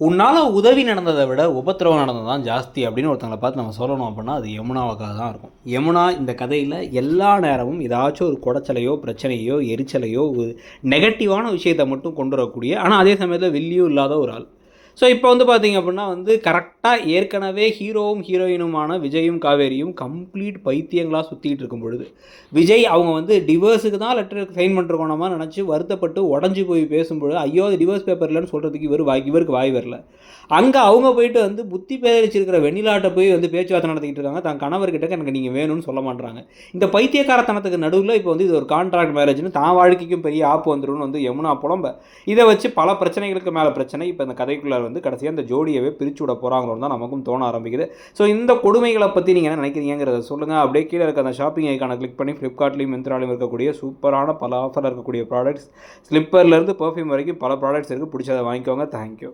உன்னால் உதவி நடந்ததை விட உபத்திரவம் நடந்தது தான் ஜாஸ்தி அப்படின்னு ஒருத்தங்களை பார்த்து நம்ம சொல்லணும் அப்படின்னா அது யமுனாவுக்காக தான் இருக்கும். யமுனா இந்த கதையில் எல்லா நேரமும் ஏதாச்சும் ஒரு குடைச்சலையோ பிரச்சனையோ எரிச்சலையோ ஒரு நெகட்டிவான விஷயத்தை மட்டும் கொண்டு வரக்கூடிய, ஆனால் அதே சமயத்தில் வில்லியும் இல்லாத ஒரு ஆள். ஸோ இப்போ வந்து பார்த்திங்க அப்படின்னா வந்து கரெக்டாக ஏற்கனவே ஹீரோவும் ஹீரோயினுமான விஜயும் காவேரியும் கம்ப்ளீட் பைத்தியங்களாக சுற்றிக்கிட்டு இருக்கும் பொழுது விஜய் அவங்க வந்து டிவோர்ஸுக்கு தான் லெட்டர் சைன் பண்ணிருக்கோம் நம்ம நினச்சி வருத்தப்பட்டு உடஞ்சி போய் பேசும்பொழுது ஐயோ அது டிவோர்ஸ் பேப்பர் இல்லைன்னு சொல்கிறதுக்கு இவருக்கு வாய் வரல. அங்கே அவங்க போயிட்டு வந்து புத்தி பேரிச்சிருக்கிற வெண்ணிலாட்டை போய் வந்து பேச்சுவார்த்தை நடத்திக்கிட்டு இருக்காங்க. தன் கணவர்கிட்ட எனக்கு நீங்கள் வேணும்னு சொல்ல மாட்டாங்க. இந்த பைத்தியக்காரத்தனத்துக்கு நடுவில் இப்போ வந்து இது ஒரு கான்ட்ராக்ட் மேரேஜ்னு தான் வாழ்க்கைக்கும் பெரிய ஆப்பு வந்துடும் வந்து யமுனா புலம்ப. இதை வச்சு பல பிரச்சனைகளுக்கு மேலே பிரச்சனை இப்போ இந்த கதைக்குள்ளே வந்து கடைசியாக அந்த ஜோடியவே பிரித்து விட போகிறாங்களோன்னு தான் நமக்கும் தோண ஆரம்பிக்குது. ஸோ இந்த கொடுமைகளை பற்றி நீங்கள் என்ன நினைக்கிறீங்கிறத சொல்லுங்கள். அப்படியே கீழே இருக்க அந்த ஷாப்பிங் ஐக்கானை கிளிக் பண்ணி ஃப்ளிப்கார்ட்லேயும் மிந்த்ராலையும் இருக்கக்கூடிய சூப்பரான பல ஆஃபரில் இருக்கக்கூடிய ப்ராடக்ட்ஸ், ஸ்லிப்பர்லேருந்து பர்ஃப்யூம் வரைக்கும் பல ப்ராடக்ட்ஸ் இருக்குது. பிடிச்சதை வாங்கிக்கோங்க. தேங்க்யூ.